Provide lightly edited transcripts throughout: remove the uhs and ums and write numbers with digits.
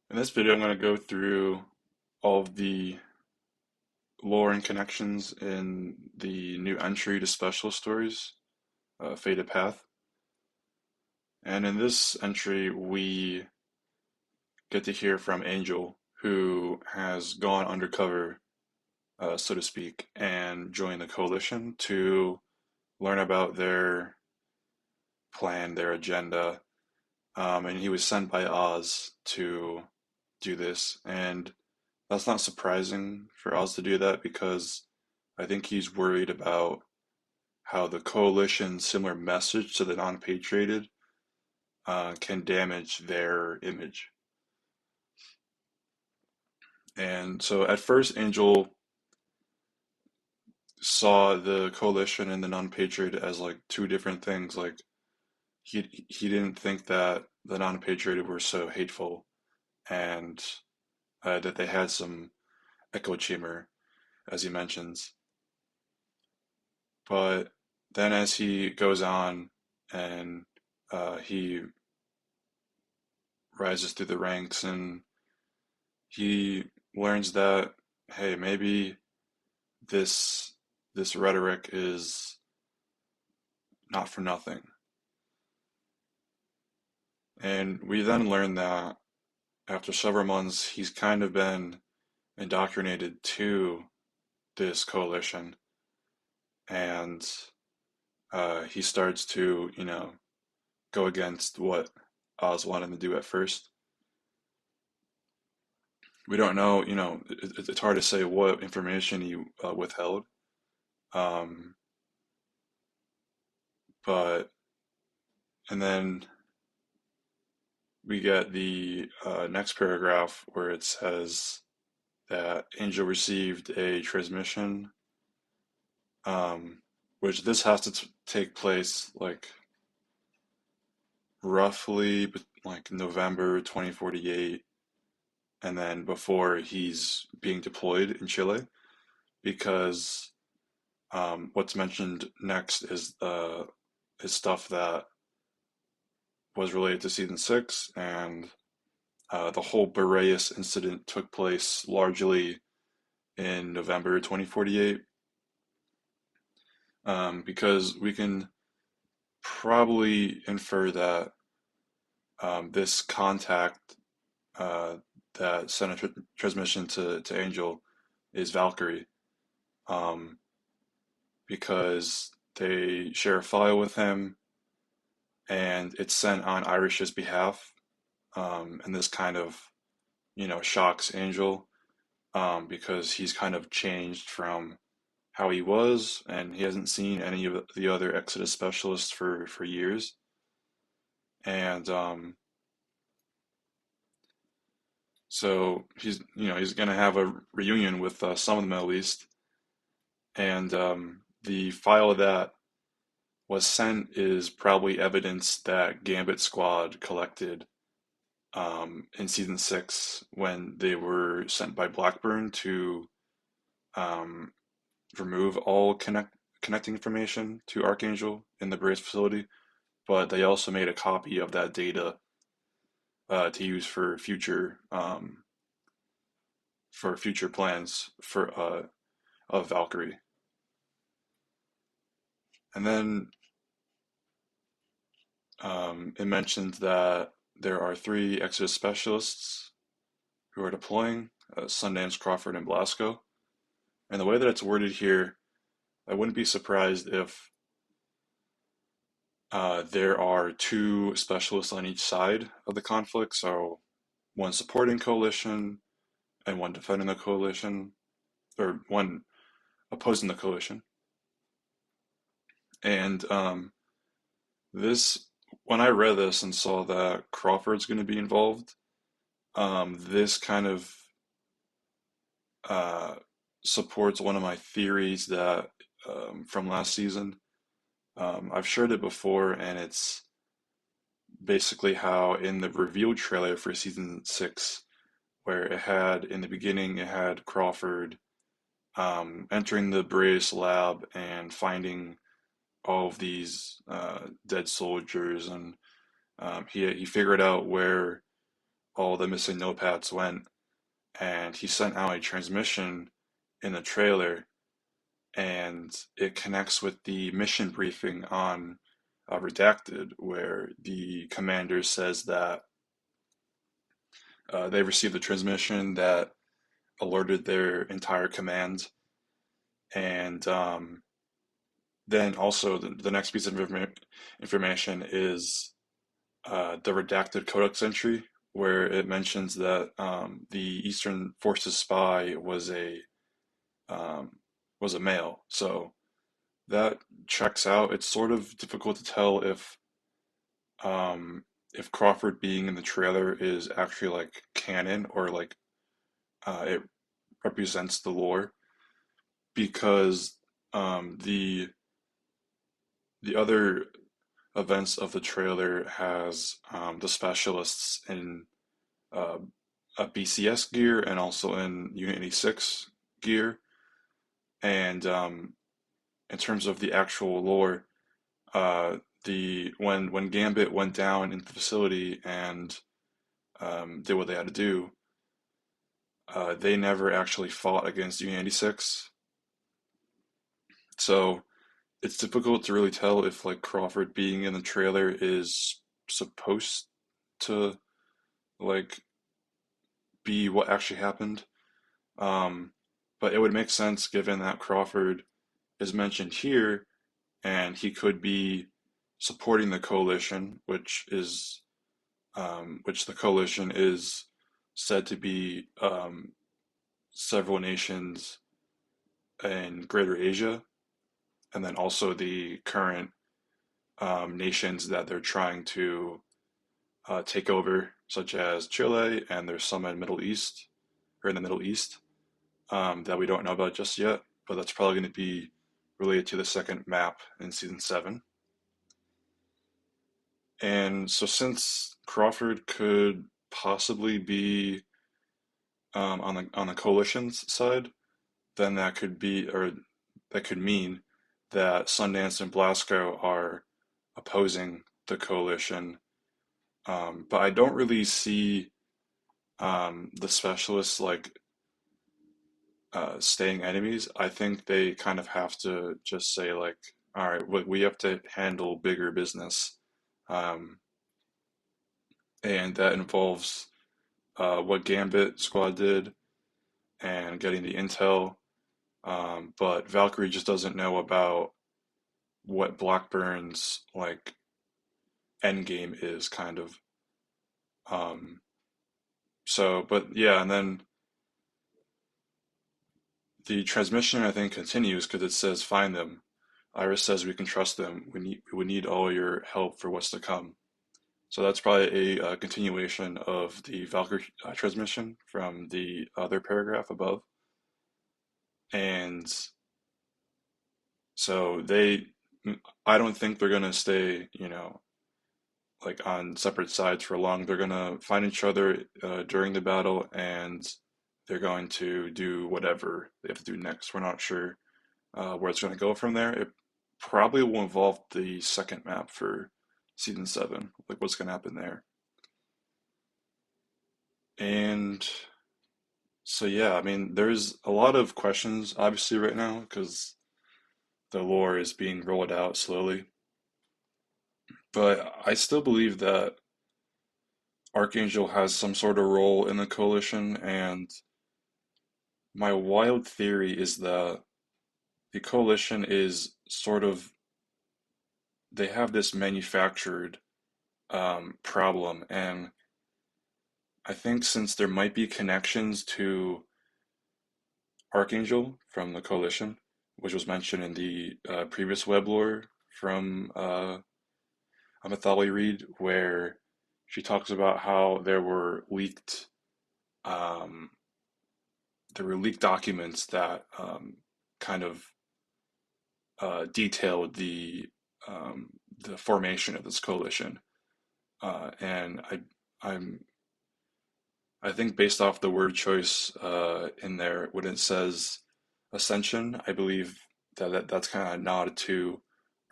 In this video, I'm going to go through all of the lore and connections in the new entry to Specialist Stories, Fated Path. And in this entry, we get to hear from Angel, who has gone undercover, so to speak, and joined the Coalition to learn about their plan, their agenda. And he was sent by Oz to do this. And that's not surprising for Oz to do that because I think he's worried about how the coalition's similar message to the non-patrioted can damage their image. And so at first, Angel saw the coalition and the non-patrioted as like two different things. Like he didn't think that the non-patrioted were so hateful and that they had some echo chamber, as he mentions. But then as he goes on and he rises through the ranks and he learns that, hey, maybe this this rhetoric is not for nothing. And we then learn that after several months, he's kind of been indoctrinated to this coalition, and he starts to, go against what Oz wanted to do at first. We don't know, it's hard to say what information he withheld. Um, but, and then we get the next paragraph where it says that Angel received a transmission, which this has to take place like roughly like November 2048, and then before he's being deployed in Chile, because what's mentioned next is stuff that was related to season six, and the whole Boreas incident took place largely in November 2048, because we can probably infer that this contact that sent a transmission to Angel is Valkyrie, um, because they share a file with him and it's sent on Irish's behalf. And this kind of, shocks Angel, because he's kind of changed from how he was, and he hasn't seen any of the other Exodus specialists for years. And so he's gonna have a reunion with some of them at least. And the file that was sent is probably evidence that Gambit Squad collected in season six when they were sent by Blackburn to um, remove all connecting information to Archangel in the Brace facility, but they also made a copy of that data to use for future plans for of Valkyrie. And then it mentioned that there are three Exodus specialists who are deploying: Sundance, Crawford, and Blasco. And the way that it's worded here, I wouldn't be surprised if there are two specialists on each side of the conflict, so one supporting coalition and one defending the coalition, or one opposing the coalition. And this, when I read this and saw that Crawford's going to be involved, this kind of uh, supports one of my theories that from last season. I've shared it before, and it's basically how in the reveal trailer for season six, where it had in the beginning, it had Crawford entering the Boreas lab and finding all of these dead soldiers, and he figured out where all the missing notepads went, and he sent out a transmission in the trailer, and it connects with the mission briefing on Redacted, where the commander says that they received a transmission that alerted their entire command, and then also the next piece of information is the redacted codex entry, where it mentions that the Eastern Forces spy um, was a male. So that checks out. It's sort of difficult to tell if Crawford being in the trailer is actually like canon or like it represents the lore, because the other events of the trailer has the specialists in uh, a BCS gear and also in Unit 86 gear. And in terms of the actual lore, uh, the when Gambit went down in the facility and did what they had to do, they never actually fought against Unit 86. So it's difficult to really tell if like Crawford being in the trailer is supposed to like be what actually happened. Um, but it would make sense given that Crawford is mentioned here and he could be supporting the coalition, which the coalition is said to be several nations in Greater Asia, and then also the current nations that they're trying to take over, such as Chile, and there's some in Middle East or in the Middle East that we don't know about just yet, but that's probably going to be related to the second map in season 7. And so, since Crawford could possibly be on the coalition's side, then that could mean that Sundance and Blasco are opposing the coalition. But I don't really see the specialists like staying enemies. I think they kind of have to just say like, all right, we have to handle bigger business, um, and that involves what Gambit Squad did and getting the intel. But Valkyrie just doesn't know about what Blackburn's like end game is, kind of. Um, but yeah, and then the transmission I think continues because it says find them. Iris says we can trust them. We need all your help for what's to come. So that's probably a continuation of the Valkyrie transmission from the other paragraph above. And so I don't think they're gonna stay, like on separate sides for long. They're gonna find each other during the battle, and they're going to do whatever they have to do next. We're not sure where it's going to go from there. It probably will involve the second map for season 7, like what's going to happen there. And so yeah, I mean, there's a lot of questions obviously right now because the lore is being rolled out slowly. But I still believe that Archangel has some sort of role in the coalition, and my wild theory is that the coalition is sort of they have this manufactured problem, and I think since there might be connections to Archangel from the coalition, which was mentioned in the previous web lore from Amathali Reed, where she talks about how um, there were leaked documents that kind of detailed the formation of this coalition, and I'm I think based off the word choice in there, when it says ascension, I believe that's kind of a nod to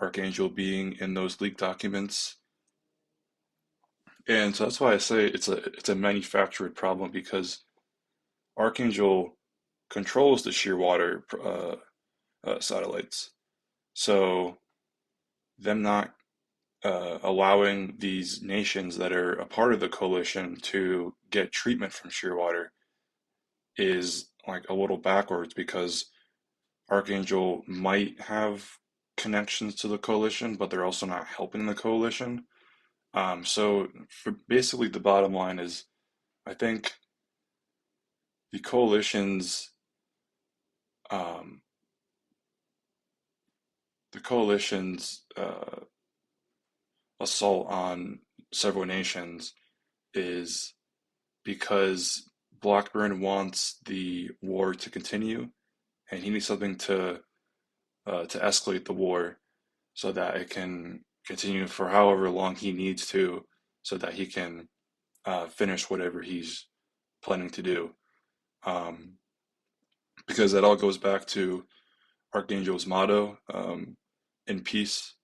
Archangel being in those leaked documents. And so that's why I say it's a manufactured problem because Archangel controls the Shearwater satellites. So them not allowing these nations that are a part of the coalition to get treatment from Shearwater is like a little backwards because Archangel might have connections to the coalition, but they're also not helping the coalition. So for basically the bottom line is I think the um, coalition's assault on several nations is because Blackburn wants the war to continue, and he needs something to escalate the war so that it can continue for however long he needs to, so that he can finish whatever he's planning to do. Um, because that all goes back to Archangel's motto: in peace,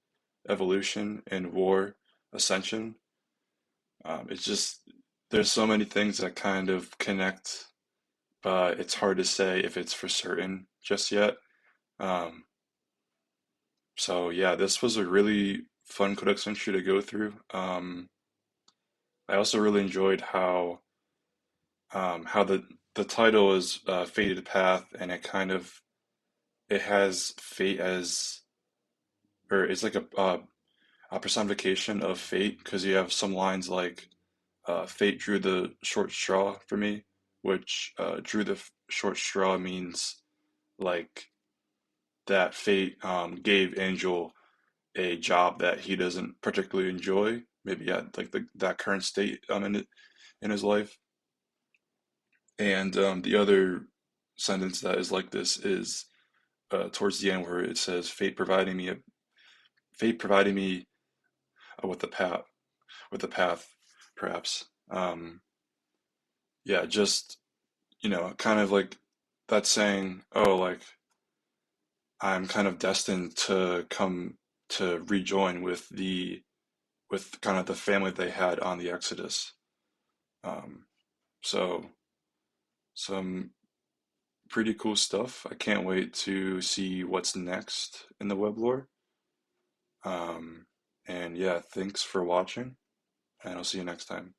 evolution; in war, ascension. It's just there's so many things that kind of connect, but it's hard to say if it's for certain just yet. Um, so yeah, this was a really fun Codex entry to go through. I also really enjoyed how the title is Fated Path, and it kind of it has fate as or it's like a personification of fate because you have some lines like fate drew the short straw for me, which drew the short straw means like that fate gave Angel a job that he doesn't particularly enjoy, maybe at like that current state in his life. And the other sentence that is like this is towards the end where it says fate providing me with the path, perhaps. Yeah, just kind of like that saying, oh, like I'm kind of destined to come to rejoin with kind of the family they had on the Exodus. Um, so some pretty cool stuff. I can't wait to see what's next in the web lore. Um, and yeah, thanks for watching, and I'll see you next time.